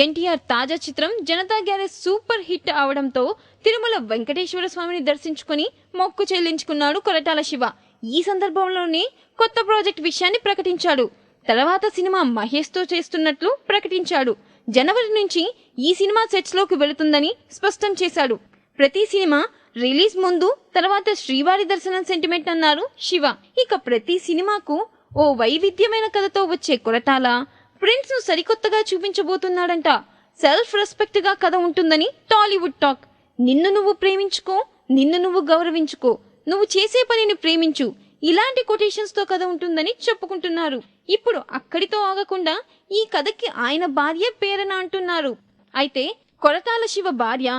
ఎన్టీఆర్ తాజా చిత్రం Janata garage super hit అవడంతో తిరుమల వెంకటేశ్వర స్వామిని దర్శించుకుని మొక్కు చెల్లించుకున్నాడు కొరటాల శివ. ఈ సందర్భంలోనే కొత్త ప్రాజెక్ట్ విషయాన్ని ప్రకటించాడు. తర్వాత సినిమా మహేష్ తో చేస్తున్నట్లు ప్రకటించాడు. జనవరి నుంచి ఈ సినిమా సెట్స్ లోకి వెళుతుందని స్పష్టం చేశాడు. ప్రతి సినిమా రిలీజ్ ముందు తర్వాత శ్రీవారి దర్శనం సెంటిమెంట్ అన్నారు శివ. ఇక ప్రతి సినిమాకు ఓ వైవిధ్యమైన కథతో వచ్చే కొరటాల ప్రిన్స్ ను సరికొత్తగా చూపించబోతున్నాడంట. సెల్ఫ్ రెస్పెక్ట్ గా కథ ఉంటుందని టాలీవుడ్ టాక్. నిన్ను నువ్వు ప్రేమించుకో, నిన్ను నువ్వు గౌరవించుకో, నువ్వు చేసే పనిని ప్రేమించు, ఇలాంటి కొటేషన్స్ తో కథ ఉంటుందని చెప్పుకుంటున్నారు. ఇప్పుడు అక్కడితో ఆగకుండా ఈ కథకి ఆయన భార్య పేరన అంటున్నారు. అయితే కొరటాల శివ భార్య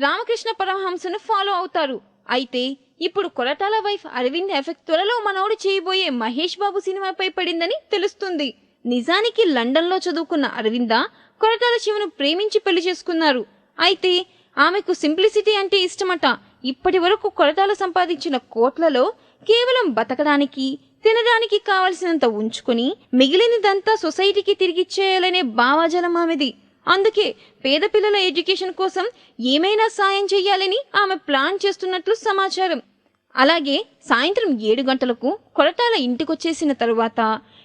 రామకృష్ణ పరమహంసను ఫాలో అవుతారు. అయితే ఇప్పుడు కొరటాల వైఫ్ అరవింద్ ఎఫెక్ట్ త్వరలో మనోడు చేయబోయే మహేష్ బాబు సినిమాపై పడిందని తెలుస్తుంది. నిజానికి లండన్ లో చదువుకున్న అరవింద కొరటాల శివను ప్రేమించి పెళ్లి చేసుకున్నారు. అయితే ఆమెకు సింప్లిసిటీ అంటే ఇష్టమట. ఇప్పటి వరకు కొరటాల సంపాదించిన కోట్లలో కేవలం బతకడానికి తినడానికి కావలసినంత ఉంచుకుని మిగిలినదంతా సొసైటీకి తిరిగిచ్చేయాలనే భావజలం ఆమెది. అందుకే పేద పిల్లల ఎడ్యుకేషన్ కోసం ఏమైనా సాయం చేయాలని ఆమె ప్లాన్ చేస్తున్నట్లు సమాచారం. అలాగే సాయంత్రం 7 గంటలకు కొరటాల ఇంటికొచ్చేసిన తరువాత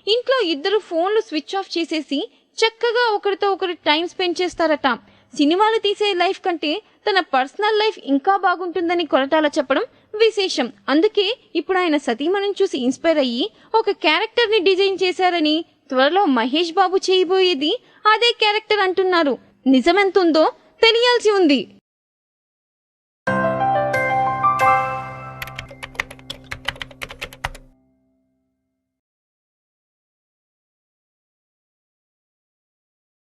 ఇంట్లో ఇద్దరు ఫోన్లు స్విచ్ ఆఫ్ చేసేసి చక్కగా ఒకరితో ఒకరు టైం స్పెండ్ చేస్తారట. సినిమాలు తీసే లైఫ్ కంటే తన పర్సనల్ లైఫ్ ఇంకా బాగుంటుందని కొరటాల చెప్పడం విశేషం. అందుకే ఇప్పుడు ఆయన సతీమణిని చూసి ఇన్స్పైర్ అయ్యి ఒక క్యారెక్టర్ ని డిజైన్ చేశారని, త్వరలో మహేష్ బాబు చేయబోయేది అదే క్యారెక్టర్ అంటున్నారు. నిజమెంతుందో తెలియాల్సి ఉంది.